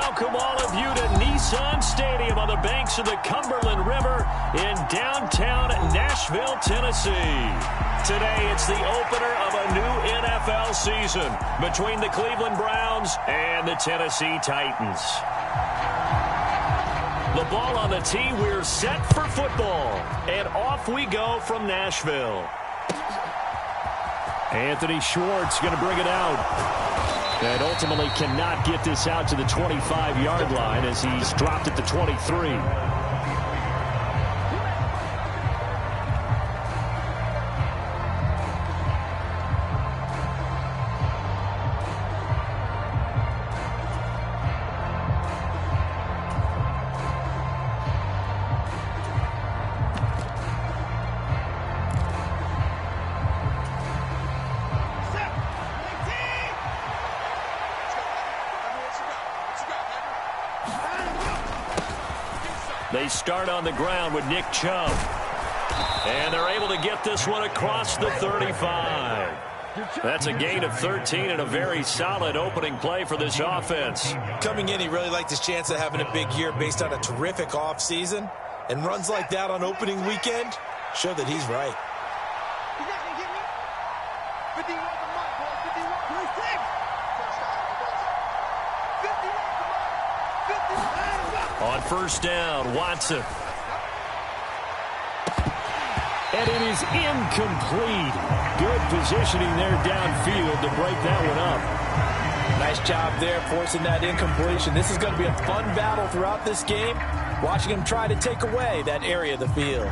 welcome all of you to Nissan Stadium on the banks of the Cumberland River in downtown Nashville, Tennessee. Today, it's the opener of a new NFL season between the Cleveland Browns and the Tennessee Titans. The ball on the tee, we're set for football. And off we go from Nashville. Anthony Schwartz going to bring it out. And ultimately cannot get this out to the 25-yard line as he's dropped at the 23. They start on the ground with Nick Chubb. And they're able to get this one across the 35. That's a gain of 13 and a very solid opening play for this offense. Coming in, he really liked his chance of having a big year based on a terrific offseason. And runs like that on opening weekend show that he's right. On first down, Watson. And it is incomplete. Good positioning there downfield to break that one up. Nice job there forcing that incompletion. This is going to be a fun battle throughout this game. Watching him try to take away that area of the field.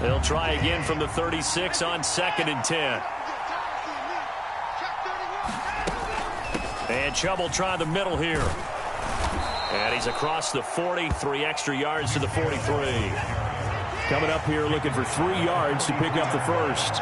They'll try again from the 36 on 2nd and 10. And Chubb will try the middle here. And he's across the 40, 3 extra yards to the 43. Coming up here looking for 3 yards to pick up the first.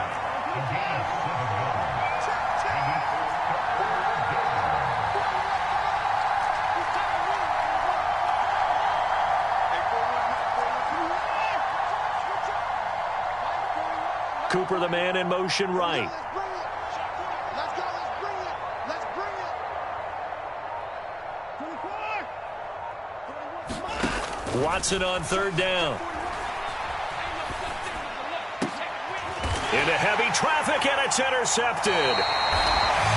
Cooper, the man in motion right. Watson on 3rd down. Into heavy traffic, and it's intercepted.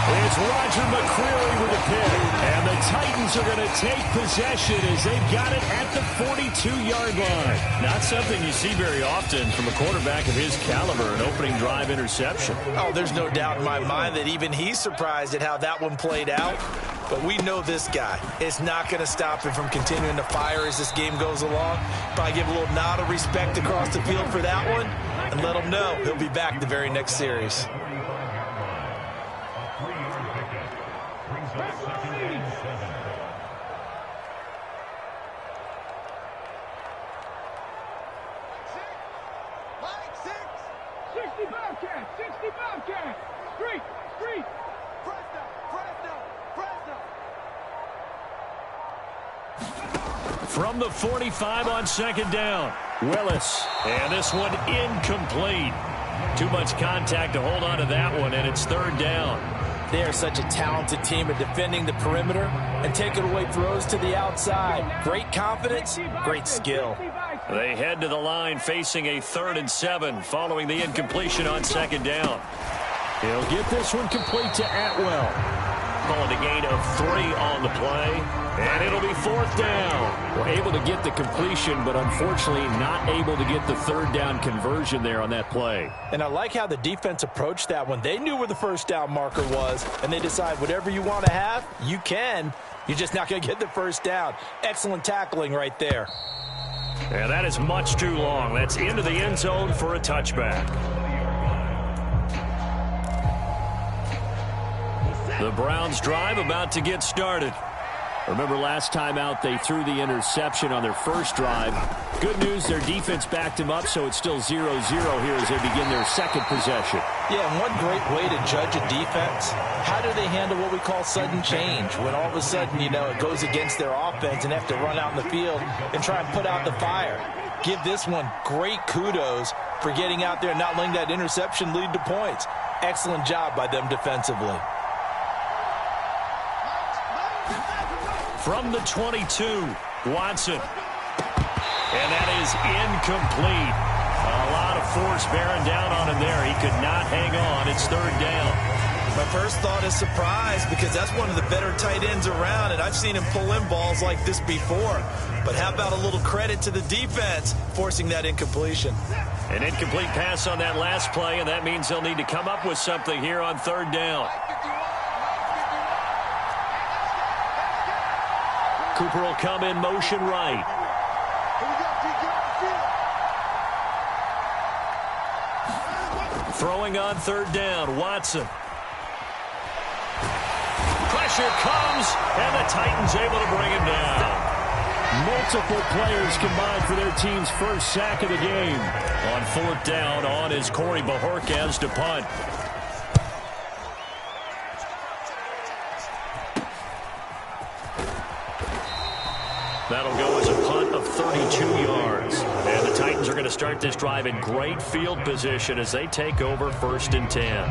It's Roger McCreary with a pick. And the Titans are going to take possession as they've got it at the 42-yard line. Not something you see very often from a quarterback of his caliber, an opening drive interception. Oh, there's no doubt in my mind that even he's surprised at how that one played out. But we know this guy is not going to stop him from continuing to fire as this game goes along. Probably give a little nod of respect across the field for that one and let him know he'll be back the very next series. From the 45 on 2nd down, Willis. And this one incomplete. Too much contact to hold on to that one, and it's 3rd down. They are such a talented team at defending the perimeter and taking away throws to the outside. Great confidence, great skill. They head to the line facing a 3rd and 7 following the incompletion on 2nd down. He'll get this one complete to Atwell. Calling a gain of 3 on the play. And it'll be 4th down. We're able to get the completion, but unfortunately not able to get the 3rd down conversion there on that play. And I like how the defense approached that one. They knew where the 1st down marker was, and they decide whatever you want to have, you can. You're just not going to get the 1st down. Excellent tackling right there. Yeah, that is much too long. That's into the end zone for a touchback. The Browns drive about to get started. Remember last time out they threw the interception on their first drive. Good news, their defense backed him up, so it's still 0-0 here as they begin their second possession. Yeah, and one great way to judge a defense, how do they handle what we call sudden change? When all of a sudden, you know, it goes against their offense and they have to run out in the field and try and put out the fire. Give this one great kudos for getting out there and not letting that interception lead to points. Excellent job by them defensively. From the 22, Watson. And that is incomplete. A lot of force bearing down on him there. He could not hang on. It's third down. My first thought is surprise because that's one of the better tight ends around, and I've seen him pull in balls like this before. But how about a little credit to the defense forcing that incompletion? An incomplete pass on that last play, and that means they'll need to come up with something here on third down. Cooper will come in motion right. Throwing on third down, Watson. Pressure comes, and the Titans able to bring him down. Multiple players combined for their team's first sack of the game. On fourth down, on is Corey Bojorquez to punt. That'll go as a punt of 32 yards. And the Titans are going to start this drive in great field position as they take over 1st and 10.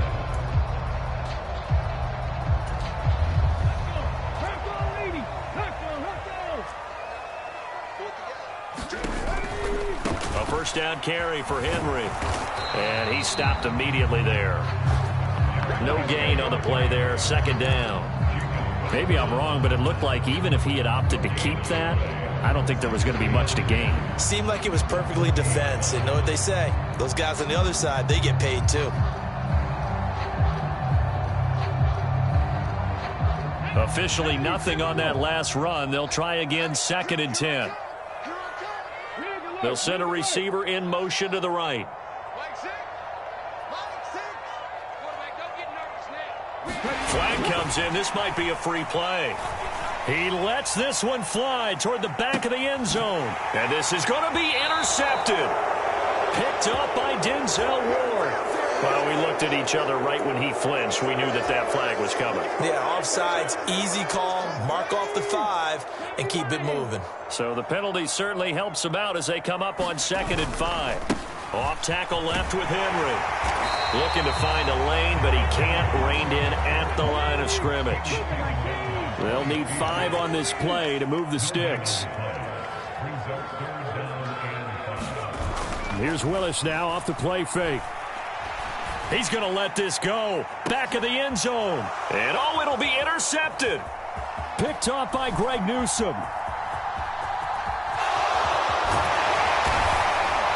A first down carry for Henry. And he stopped immediately there. No gain on the play there. 2nd down. Maybe I'm wrong, but it looked like even if he had opted to keep that, I don't think there was going to be much to gain. Seemed like it was perfectly defense. And know what they say? Those guys on the other side, they get paid too. Officially nothing on that last run. They'll try again 2nd and 10. They'll send a receiver in motion to the right. Flag comes in. This might be a free play. He lets this one fly toward the back of the end zone. And this is going to be intercepted. Picked up by Denzel Ward. Well, we looked at each other right when he flinched. We knew that that flag was coming. Yeah, offsides, easy call. Mark off the 5 and keep it moving. So the penalty certainly helps him out as they come up on 2nd and 5. Off tackle left with Henry. Looking to find a lane, but he can't. Reined in at the line of scrimmage. They'll need 5 on this play to move the sticks. Here's Willis now off the play fake. He's going to let this go. Back of the end zone. And oh, it'll be intercepted. Picked off by Greg Newsome.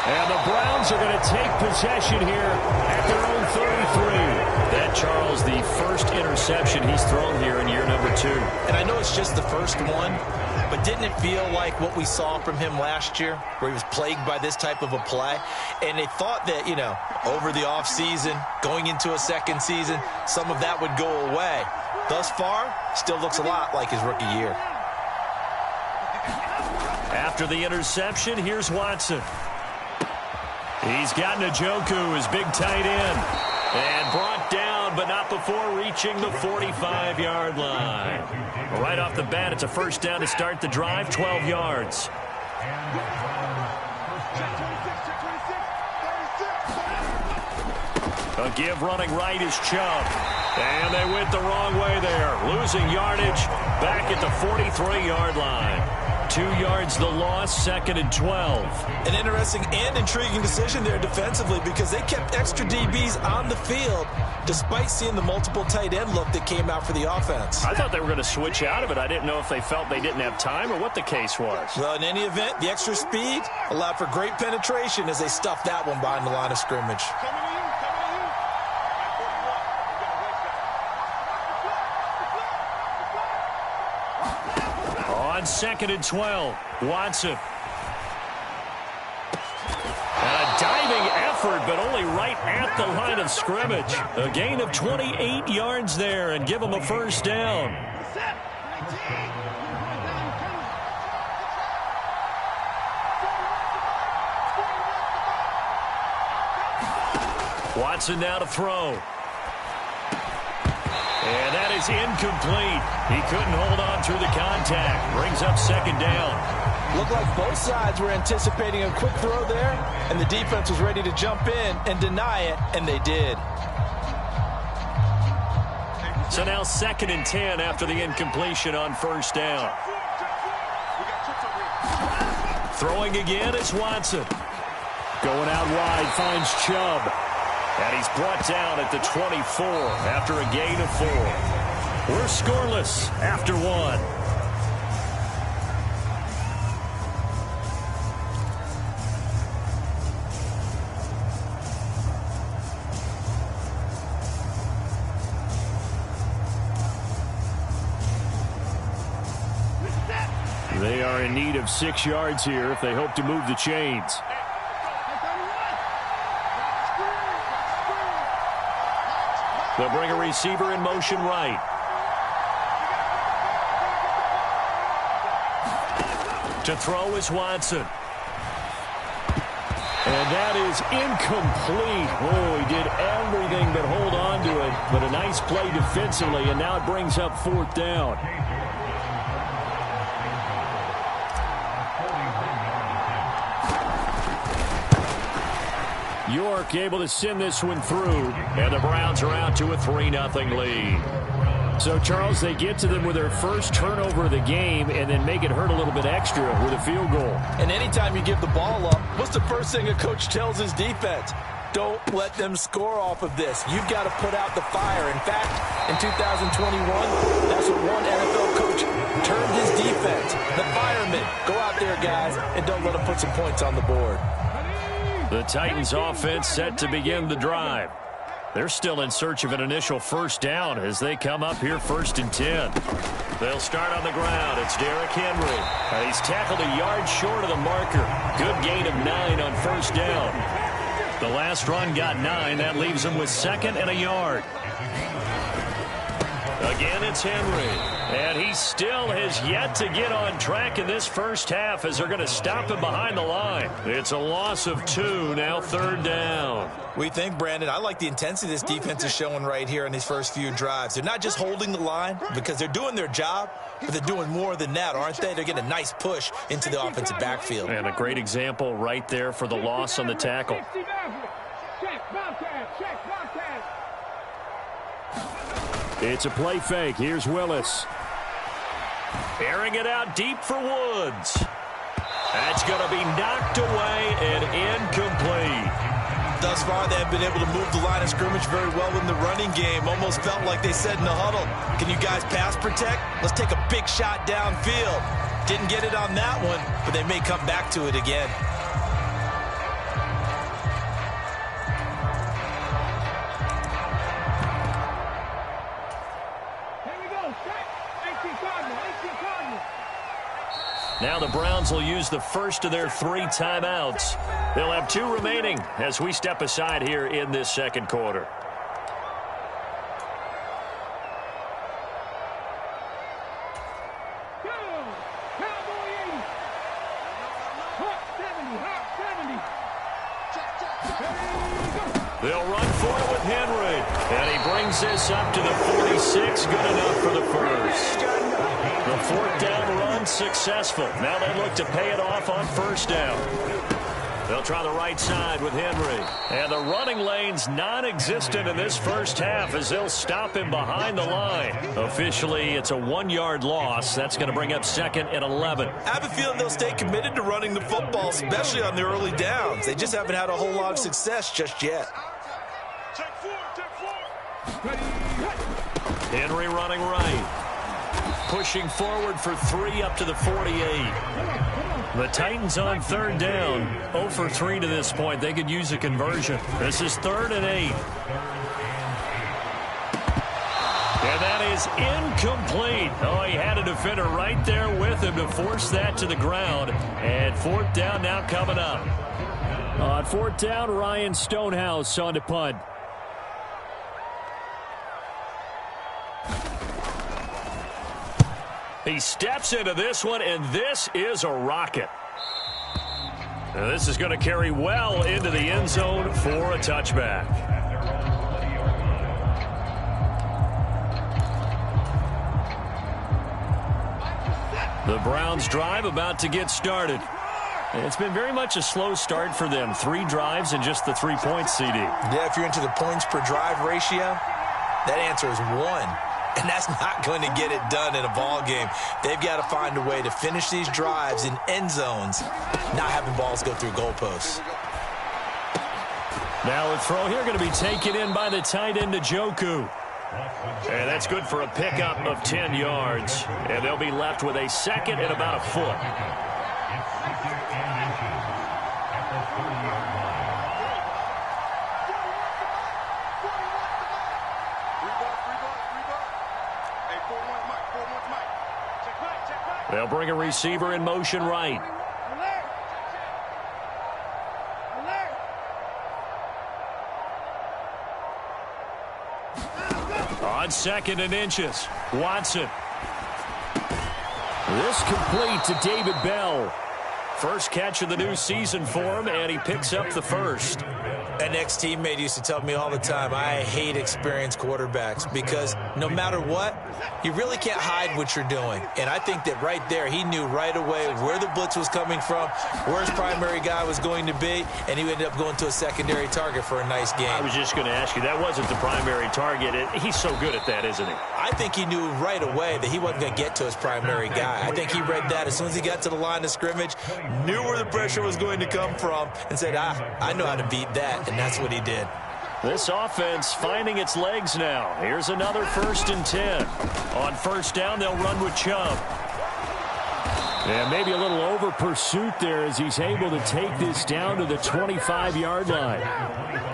And the Browns are going to take possession here at their own 33. That, Charles, the first interception he's thrown here in year number 2. And I know it's just the first one, but didn't it feel like what we saw from him last year, where he was plagued by this type of a play? And they thought that, you know, over the offseason, going into a second season, some of that would go away. Thus far, still looks a lot like his rookie year. After the interception, here's Watson. He's got Njoku, his big tight end, and brought down, but not before reaching the 45-yard line. Right off the bat, it's a first down to start the drive, 12 yards. A give running right is Chubb. And they went the wrong way there, losing yardage back at the 43-yard line. 2 yards the loss, 2nd and 12. An interesting and intriguing decision there defensively because they kept extra DBs on the field despite seeing the multiple tight end look that came out for the offense. I thought they were going to switch out of it. I didn't know if they felt they didn't have time or what the case was. Well, in any event, the extra speed allowed for great penetration as they stuffed that one behind the line of scrimmage. On 2nd and 12, Watson. And a diving effort, but only right at the line of scrimmage. A gain of 28 yards there and give them a first down. Watson now to throw. And that is incomplete. He couldn't hold on through the contact. Brings up second down. Looked like both sides were anticipating a quick throw there, and the defense was ready to jump in and deny it, and they did. So now 2nd and 10 after the incompletion on first down. Throwing again is Watson. Going out wide, finds Chubb. And he's brought down at the 24 after a gain of 4. We're scoreless after 1. They are in need of 6 yards here if they hope to move the chains. They'll bring a receiver in motion right. To throw is Watson. And that is incomplete. Oh, he did everything but hold on to it. But a nice play defensively, and now it brings up 4th down. York able to send this one through, and the Browns are out to a 3-0 lead. So, Charles, they get to them with their first turnover of the game and then make it hurt a little bit extra with a field goal. And anytime you give the ball up, what's the first thing a coach tells his defense? Don't let them score off of this. You've got to put out the fire. In fact, in 2021, that's what one NFL coach termed his defense. The firemen. Go out there, guys, and don't let them put some points on the board. The Titans offense set to begin the drive. They're still in search of an initial first down as they come up here 1st and 10. They'll start on the ground. It's Derrick Henry. He's tackled a yard short of the marker. Good gain of 9 on first down. The last run got 9. That leaves him with 2nd and a yard. Again, it's Henry. And he still has yet to get on track in this first half as they're going to stop him behind the line. It's a loss of 2, now 3rd down. We think, Brandon, I like the intensity this defense is showing right here in these first few drives. They're not just holding the line because they're doing their job, but they're doing more than that, aren't they? They're getting a nice push into the offensive backfield. And a great example right there for the loss on the tackle. It's a play fake. Here's Willis. Airing it out deep for Woods. That's going to be knocked away and incomplete. Thus far, they have been able to move the line of scrimmage very well in the running game. Almost felt like they said in the huddle, can you guys pass protect? Let's take a big shot downfield. Didn't get it on that one, but they may come back to it again. Now the Browns will use the first of their 3 timeouts. They'll have 2 remaining as we step aside here in this second quarter. They'll run forward with Henry. And he brings this up to the 46. Good enough for the first. The 4th down run successful. Now they look to pay it off on first down. They'll try the right side with Henry. And the running lane's non-existent in this first half as they'll stop him behind the line. Officially, it's a 1-yard loss. That's going to bring up 2nd and 11. I have a feeling they'll stay committed to running the football, especially on the early downs. They just haven't had a whole lot of success just yet. Henry running right. Pushing forward for 3 up to the 48. The Titans on 3rd down. 0 for 3 to this point. They could use a conversion. This is 3rd and 8. And that is incomplete. Oh, he had a defender right there with him to force that to the ground. And 4th down now coming up. On 4th down, Ryan Stonehouse on to punt. He steps into this one, and this is a rocket. Now, this is going to carry well into the end zone for a touchback. Browns drive about to get started. It's been very much a slow start for them. 3 drives and just the 3 points, CD. Yeah, if you're into the points per drive ratio, that answer is 1. And that's not going to get it done in a ball game. They've got to find a way to finish these drives in end zones, not having balls go through goalposts. Now a throw here going to be taken in by the tight end, Njoku. And that's good for a pickup of 10 yards. And they'll be left with a second and about a foot. They'll bring a receiver in motion right. On 2nd and inches, Watson. This complete to David Bell. First catch of the new season for him, and he picks up the first. An ex-teammate used to tell me all the time, I hate experienced quarterbacks because no matter what, you really can't hide what you're doing. And I think that right there, he knew right away where the blitz was coming from, where his primary guy was going to be, and he ended up going to a secondary target for a nice game. I was just going to ask you, that wasn't the primary target. He's so good at that, isn't he? I think he knew right away that he wasn't going to get to his primary guy. I think he read that as soon as he got to the line of scrimmage, knew where the pressure was going to come from, and said, I know how to beat that, and that's what he did. This offense finding its legs now. Here's another 1st and 10. On 1st down, they'll run with Chubb. And maybe a little over pursuit there as he's able to take this down to the 25-yard line.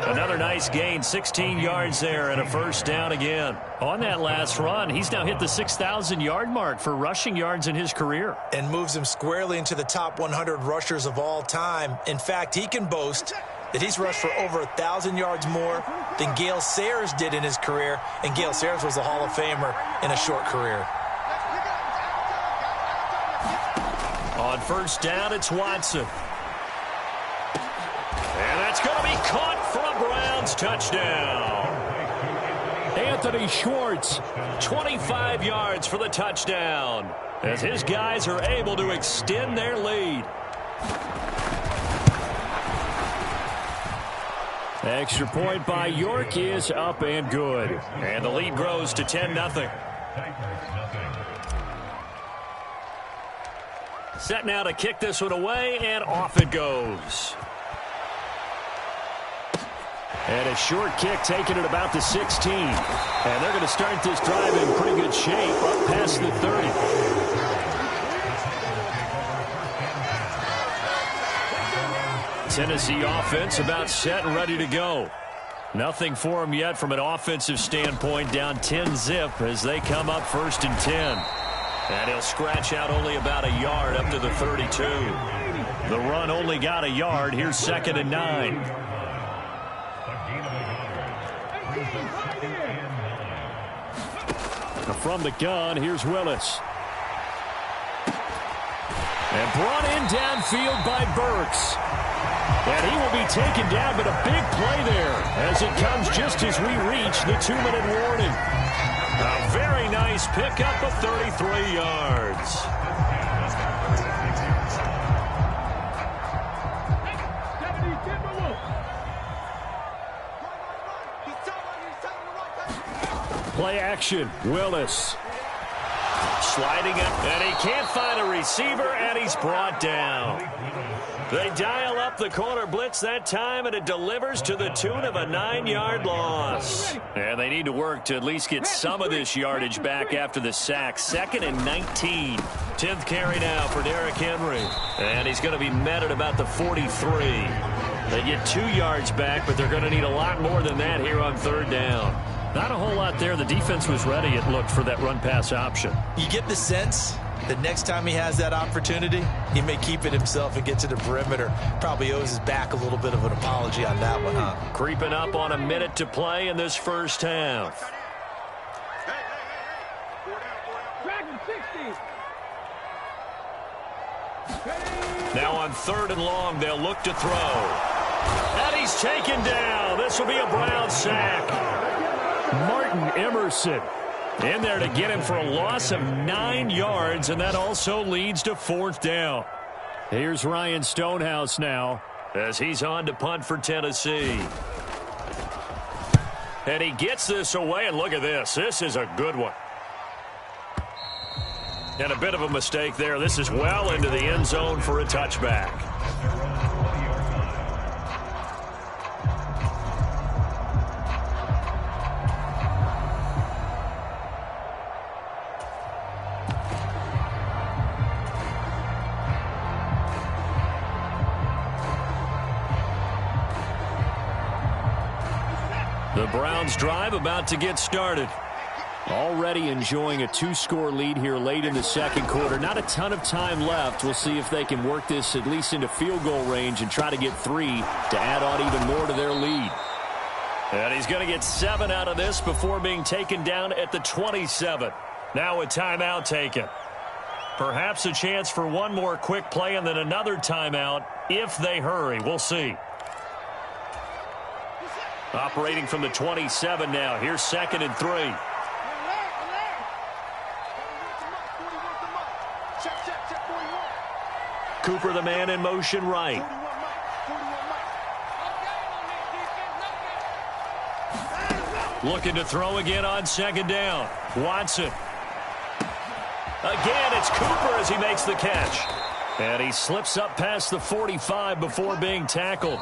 Another nice gain, 16 yards there and a 1st down again. On that last run, he's now hit the 6,000-yard mark for rushing yards in his career. And moves him squarely into the top 100 rushers of all time. In fact, he can boast that he's rushed for over 1,000 yards more than Gale Sayers did in his career, and Gale Sayers was a Hall of Famer in a short career. On 1st down, it's Watson. And that's going to be caught for a Browns touchdown. Anthony Schwartz, 25 yards for the touchdown, as his guys are able to extend their lead. Extra point by York is up and good. And the lead grows to 10-0. Set now to kick this one away, and off it goes. And a short kick taken at about the 16. And they're going to start this drive in pretty good shape up past the 30. Tennessee offense about set and ready to go. Nothing for them yet from an offensive standpoint, down 10-zip as they come up 1st and 10. And he'll scratch out only about a yard up to the 32. The run only got a yard. Here's 2nd and 9. From the gun, here's Willis. And brought in downfield by Burks. And he will be taken down, but a big play there as it comes just as we reach the 2-minute warning. A very nice pickup of 33 yards. Play action, Willis. Sliding up, and he can't find a receiver, and he's brought down. They dial up the corner blitz that time, and it delivers to the tune of a 9-yard loss. And they need to work to at least get some of this yardage back after the sack. 2nd and 19. 10th carry now for Derrick Henry. And he's going to be met at about the 43. They get 2 yards back, but they're going to need a lot more than that here on 3rd down. Not a whole lot there. The defense was ready, it looked, for that run-pass option. You get the sense that next time he has that opportunity, he may keep it himself and get to the perimeter. Probably owes his back a little bit of an apology on that one, huh? Creeping up on a minute to play in this 1st half. Now on 3rd and long, they'll look to throw. And he's taken down. This will be a Brown sack. Martin Emerson In there to get him for a loss of 9 yards, and that also leads to 4th down. Here's Ryan Stonehouse now as he's on to punt for Tennessee. And he gets this away, and look at this. This is a good one. And a bit of a mistake there. This is well into the end zone for a touchback. The Browns drive about to get started. Already enjoying a 2-score lead here late in the second quarter. Not a ton of time left. We'll see if they can work this at least into field goal range and try to get 3 to add on even more to their lead. And he's going to get 7 out of this before being taken down at the 27. Now a timeout taken. Perhaps a chance for one more quick play and then another timeout if they hurry. We'll see. Operating from the 27 now. Here's 2nd and 3. Cooper, the man in motion right. Looking to throw again on 2nd down. Watson. Again, it's Cooper as he makes the catch. And he slips up past the 45 before being tackled.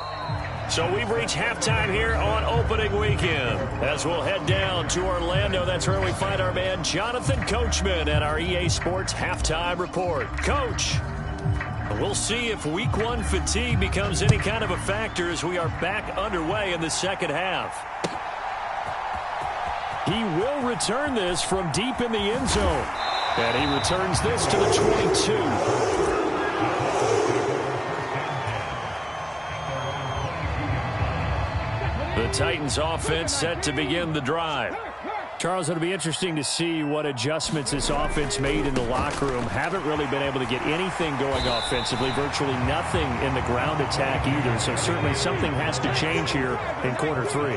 So we've reached halftime here on opening weekend. As we'll head down to Orlando, that's where we find our man Jonathan Coachman at our EA Sports Halftime Report. Coach, we'll see if Week 1 fatigue becomes any kind of a factor as we are back underway in the second half. He will return this from deep in the end zone. And he returns this to the 22. The Titans offense set to begin the drive. Charles, it'll be interesting to see what adjustments this offense made in the locker room. Haven't really been able to get anything going offensively, virtually nothing in the ground attack either. So certainly something has to change here in quarter 3.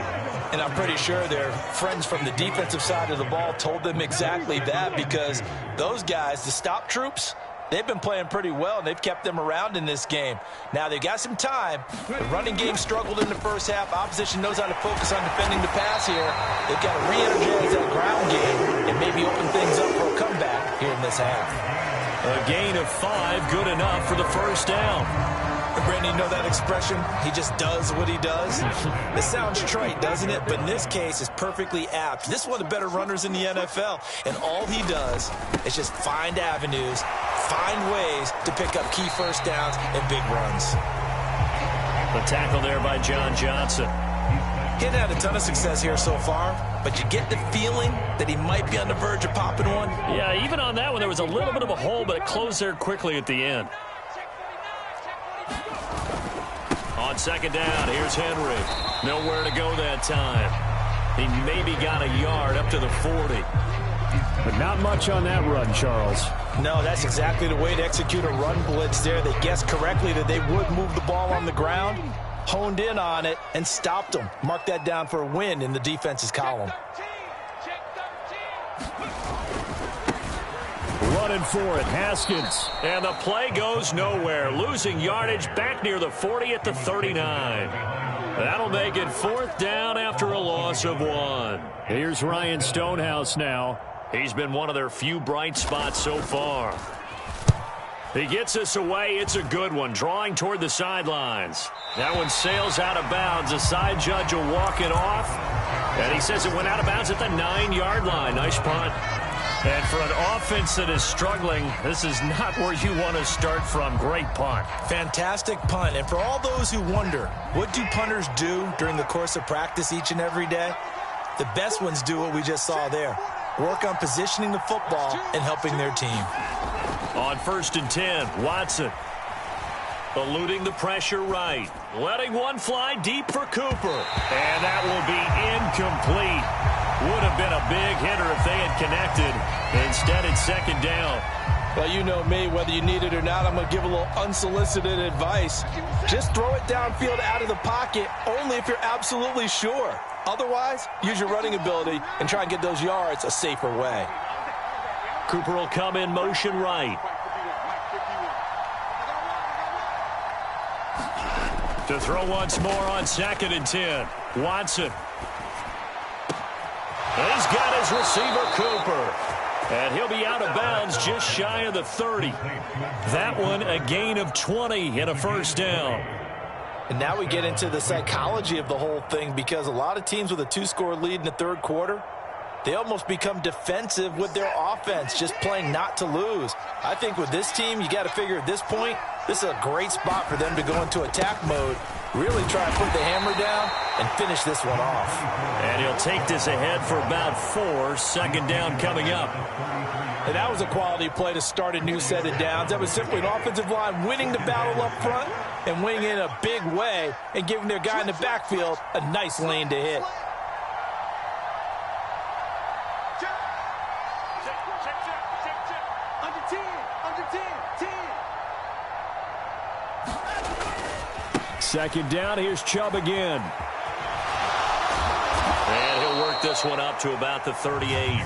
And I'm pretty sure their friends from the defensive side of the ball told them exactly that, because those guys, the stop troops, they've been playing pretty well, and they've kept them around in this game. Now, they've got some time. The running game struggled in the first half. Opposition knows how to focus on defending the pass here. They've got to re-energize that ground game and maybe open things up for a comeback here in this half. A gain of 5, good enough for the first down. Brandon, you know that expression? He just does what he does. It sounds trite, doesn't it? But in this case, it's perfectly apt. This is one of the better runners in the NFL, and all he does is just find avenues, find ways to pick up key first downs and big runs. The tackle there by John Johnson. He hadn't had a ton of success here so far, but you get the feeling that he might be on the verge of popping one. Yeah, even on that one, there was a little bit of a hole, but it closed there quickly at the end. On 2nd down, here's Henry. Nowhere to go that time. He maybe got a yard up to the 40. But not much on that run, Charles. No, that's exactly the way to execute a run blitz there. They guessed correctly that they would move the ball on the ground, honed in on it, and stopped them. Mark that down for a win in the defense's column. Running for it, Haskins. And the play goes nowhere. Losing yardage back near the 40 at the 39. That'll make it 4th down after a loss of 1. Here's Ryan Stonehouse now. He's been one of their few bright spots so far. He gets us away. It's a good one. Drawing toward the sidelines. That one sails out of bounds. The side judge will walk it off. And he says it went out of bounds at the 9-yard line. Nice punt. And for an offense that is struggling, this is not where you want to start from. Great punt. Fantastic punt. And for all those who wonder, what do punters do during the course of practice each and every day? The best ones do what we just saw there. Work on positioning the football and helping their team. On 1st and 10, Watson. Eluding the pressure right. Letting one fly deep for Cooper. And that will be incomplete. Would have been a big hitter if they had connected. Instead, it's 2nd down. Well, you know me, whether you need it or not, I'm going to give a little unsolicited advice. Just throw it downfield out of the pocket, only if you're absolutely sure. Otherwise, use your running ability and try and get those yards a safer way. Cooper will come in motion right. To throw once more on 2nd and 10. Watson. He's got his receiver, Cooper. And he'll be out of bounds just shy of the 30. That one a gain of 20 and a first down. And now we get into the psychology of the whole thing, because a lot of teams with a 2-score lead in the third quarter, they almost become defensive with their offense, just playing not to lose. I think with this team, you got to figure at this point, this is a great spot for them to go into attack mode, really try and put the hammer down and finish this one off. And he'll take this ahead for about 4. 2nd down coming up. And that was a quality play to start a new set of downs. That was simply an offensive line winning the battle up front and winning in a big way and giving their guy in the backfield a nice lane to hit. Second down, here's Chubb again. And he'll work this one up to about the 38.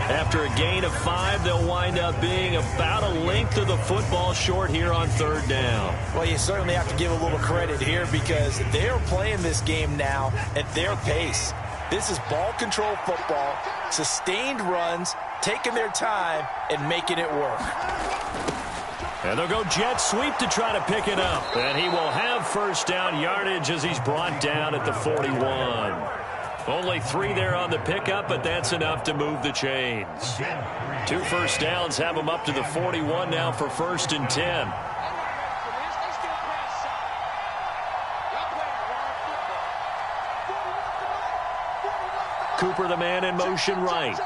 After a gain of 5, they'll wind up being about a length of the football short here on 3rd down. Well, you certainly have to give a little credit here, because they're playing this game now at their pace. This is ball control football, sustained runs, taking their time, and making it work. And they'll go jet sweep to try to pick it up. And he will have first down yardage as he's brought down at the 41. Only 3 there on the pickup, but that's enough to move the chains. 2 first downs have him up to the 41 now for 1st and 10. Cooper, the man in motion right.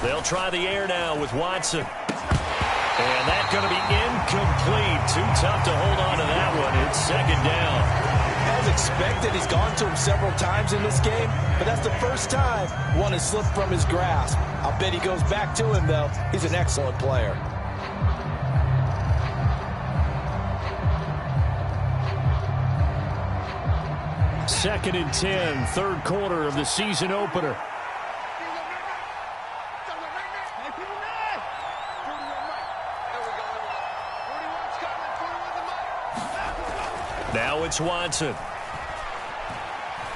They'll try the air now with Watson. And that's going to be incomplete. Too tough to hold on to that one. It's 2nd down. As expected, he's gone to him several times in this game, but that's the first time one has slipped from his grasp. I'll bet he goes back to him, though. He's an excellent player. Second and 10, 3rd quarter of the season opener. Now it's Watson.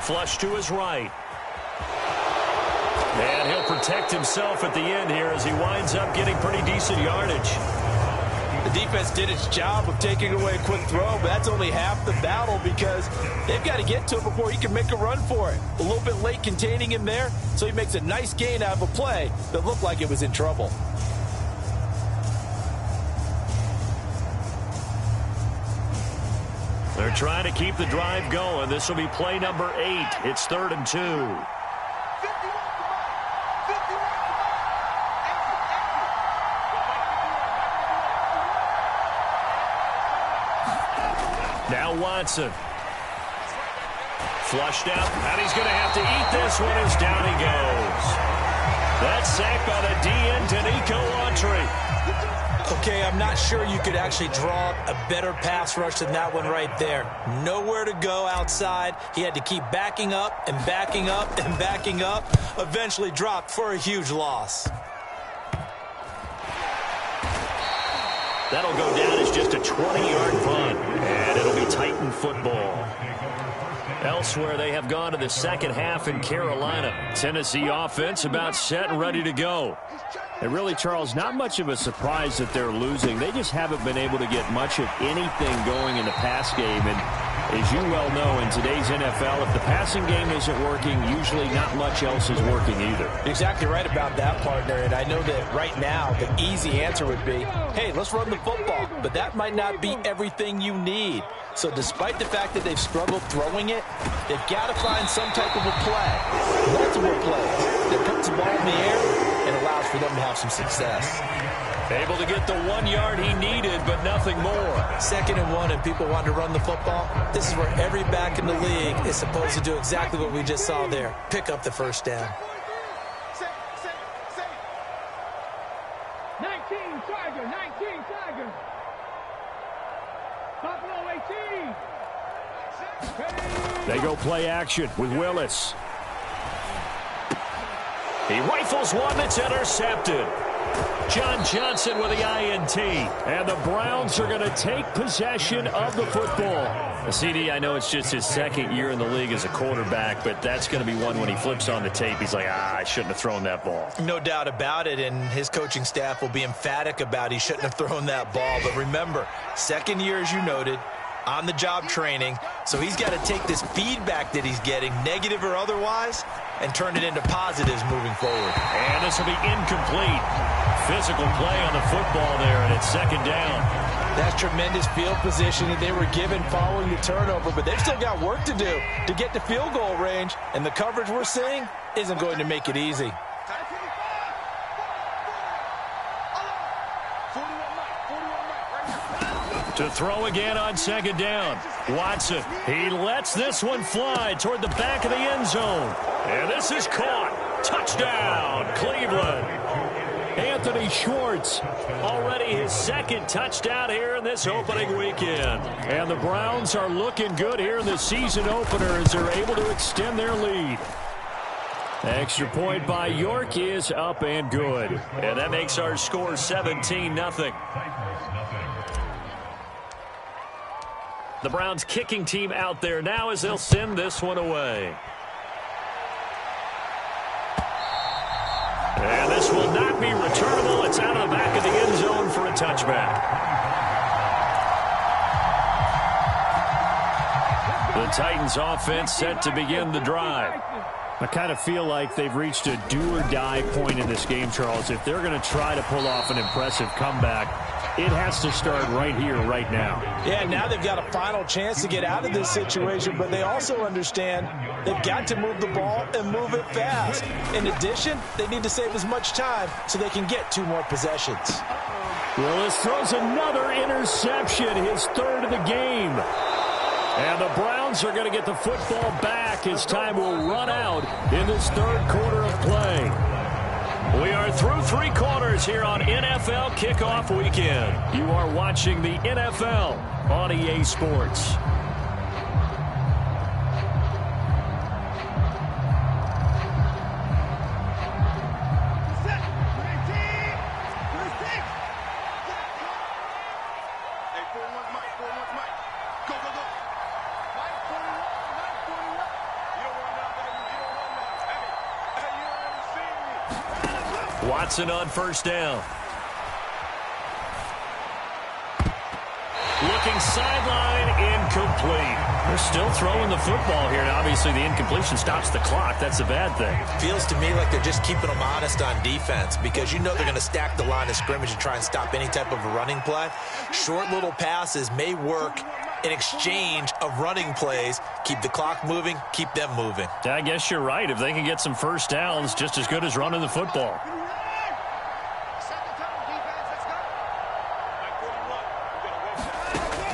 Flush to his right. And he'll protect himself at the end here as he winds up getting pretty decent yardage. The defense did its job of taking away a quick throw, but that's only half the battle, because they've got to get to him before he can make a run for it. A little bit late containing him there, so he makes a nice gain out of a play that looked like it was in trouble. They're trying to keep the drive going. This will be play number 8. It's 3rd and 2. Now Watson. Flushed out, and he's going to have to eat this one as down he goes. That's sacked by the DN, Danico Autry. Okay, I'm not sure you could actually draw a better pass rush than that one right there. Nowhere to go outside. He had to keep backing up and backing up and backing up. Eventually dropped for a huge loss. That'll go down as just a 20-yard punt, and it'll be Titan football. Elsewhere, they have gone to the second half in Carolina. Tennessee offense about set and ready to go. And really, Charles, not much of a surprise that they're losing. They just haven't been able to get much of anything going in the pass game. And as you well know, in today's NFL, if the passing game isn't working, usually not much else is working either. You're exactly right about that, partner. And I know that right now the easy answer would be, hey, let's run the football. But that might not be everything you need. So despite the fact that they've struggled throwing it, they've got to find some type of a play, multiple plays, that puts the ball in the air and allows for them to have some success. Able to get the 1 yard he needed, but nothing more. 2nd and 1, and people want to run the football. This is where every back in the league is supposed to do exactly what we just saw there. Pick up the first down. 19 Tiger. Buffalo 18. They go play action with Willis. He rifles one that's intercepted. John Johnson with the INT. And the Browns are going to take possession of the football. CD, I know it's just his 2nd year in the league as a quarterback, but that's going to be one when he flips on the tape. He's like, I shouldn't have thrown that ball. No doubt about it, and his coaching staff will be emphatic about he shouldn't have thrown that ball. But remember, 2nd year, as you noted, on-the-job training, so he's got to take this feedback that he's getting, negative or otherwise, and turn it into positives moving forward. And this will be incomplete. Physical play on the football there, and it's 2nd down. That's tremendous field position that they were given following the turnover, but they've still got work to do to get to field goal range, and the coverage we're seeing isn't going to make it easy. To throw again on 2nd down. Watson, he lets this one fly toward the back of the end zone. And this is caught. Touchdown, Cleveland. Anthony Schwartz. Already his 2nd touchdown here in this opening weekend. And the Browns are looking good here in the season opener as they're able to extend their lead. Extra point by York is up and good. And that makes our score 17-0. The Browns kicking team out there now as they'll send this one away. And this will not be returnable. It's out of the back of the end zone for a touchback. The Titans offense set to begin the drive. I kind of feel like they've reached a do-or-die point in this game, Charles. If they're going to try to pull off an impressive comeback, it has to start right here, right now. Yeah, now they've got a final chance to get out of this situation, but they also understand they've got to move the ball and move it fast. In addition, they need to save as much time so they can get 2 more possessions. Willis throws another interception, his 3rd of the game. And the Browns are going to get the football back as time will run out in this 3rd quarter of play. We are through 3 quarters here on NFL Kickoff Weekend. You are watching the NFL on EA Sports. Watson on 1st down. Looking sideline, incomplete. They're still throwing the football here, and obviously the incompletion stops the clock. That's a bad thing. Feels to me like they're just keeping them honest on defense because you know they're going to stack the line of scrimmage and try and stop any type of a running play. Short little passes may work in exchange of running plays. Keep the clock moving, keep them moving. I guess you're right. If they can get some first downs, just as good as running the football.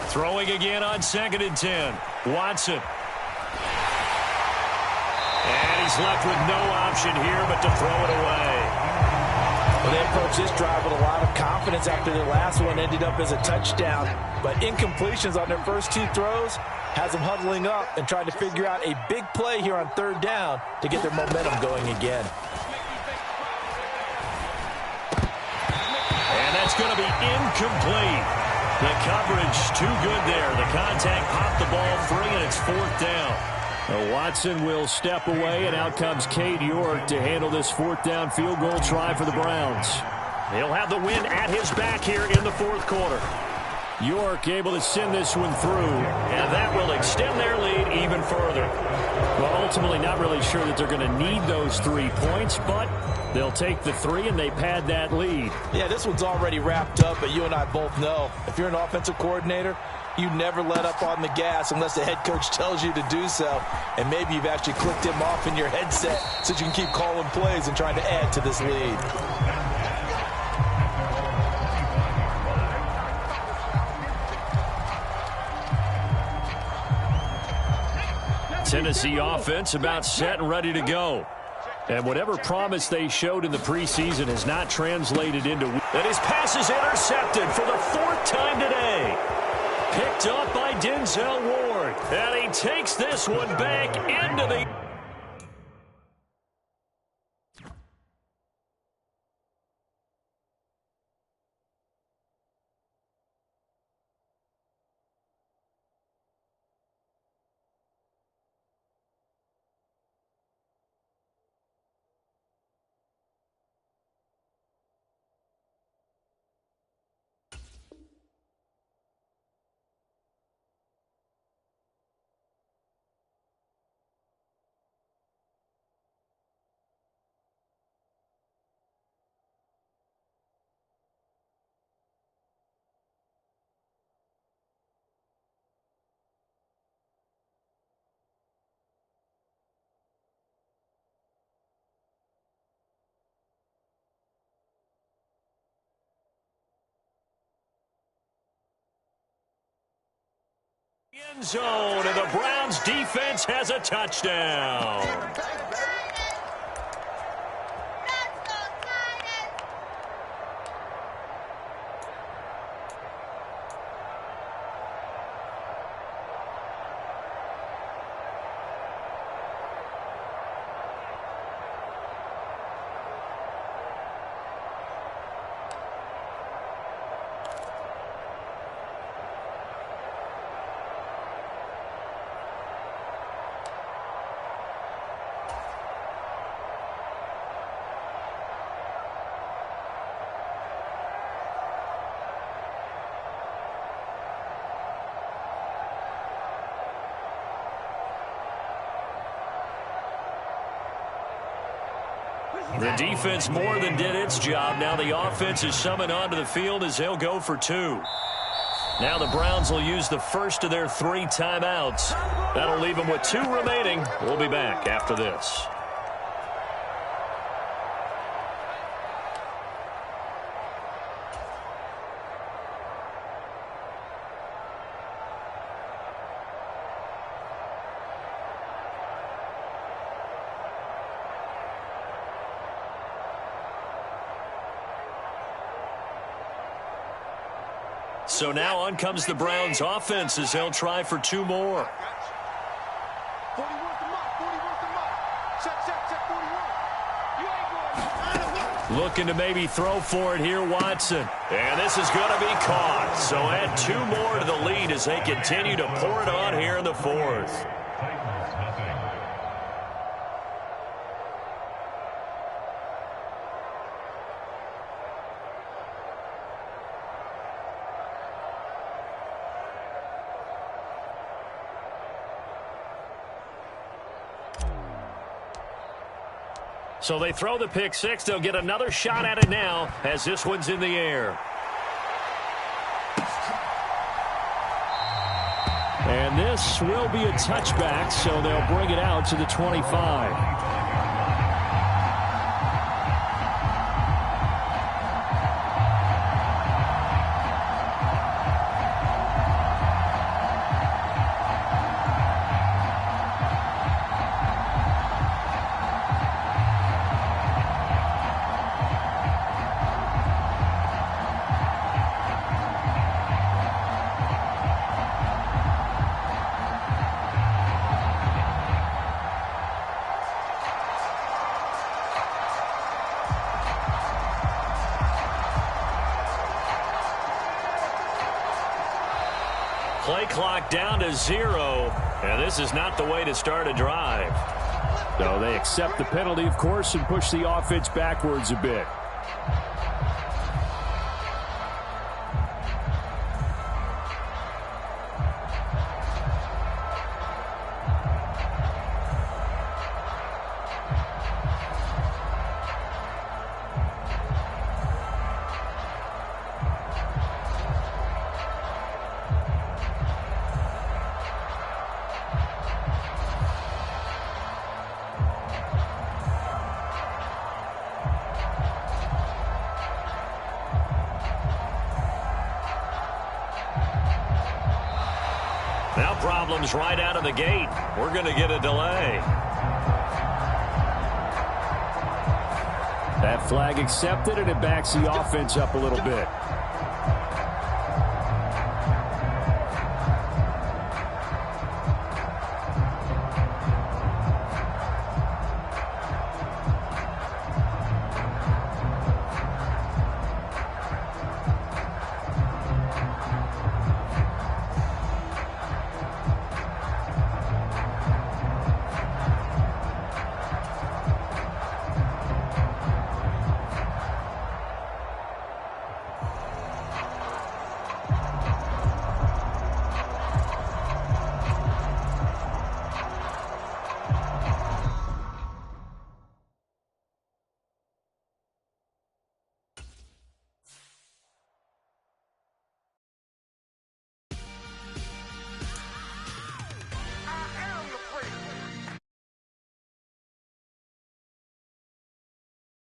Throwing again on 2nd and 10. Watson. And he's left with no option here but to throw it away. Well, they approached this drive with a lot of confidence after their last one ended up as a touchdown. But incompletions on their first 2 throws has them huddling up and trying to figure out a big play here on 3rd down to get their momentum going again. And that's going to be incomplete. The coverage too good there. The contact popped the ball free, and it's 4th down. Now Watson will step away, and out comes Cade York to handle this 4th down field goal try for the Browns. He'll have the win at his back here in the 4th quarter. York able to send this one through. And that will extend their lead even further. Well, ultimately not really sure that they're going to need those 3 points, but they'll take the 3 and they pad that lead. Yeah, this one's already wrapped up, but you and I both know if you're an offensive coordinator, you never let up on the gas unless the head coach tells you to do so. And maybe you've actually clicked him off in your headset so you can keep calling plays and trying to add to this lead. Tennessee offense about set and ready to go. And whatever promise they showed in the preseason has not translated into... And his pass is intercepted for the 4th time today. Picked up by Denzel Ward. And he takes this one back into the... End zone, and the Browns defense has a touchdown. The defense more than did its job. Now the offense is summoned onto the field as they'll go for 2. Now the Browns will use the first of their 3 timeouts. That'll leave them with 2 remaining. We'll be back after this. So now on comes the Browns offense as they'll try for 2 more. Looking to maybe throw for it here, Watson. And this is going to be caught. So add 2 more to the lead as they continue to pour it on here in the 4th. So they throw the pick 6. They'll get another shot at it now as this one's in the air. And this will be a touchback, so they'll bring it out to the 25. Play clock down to 0, and this is not the way to start a drive. So they accept the penalty, of course, and push the offense backwards a bit. problems right out of the gate. We're going to get a delay. That flag accepted, and it backs the offense up a little bit.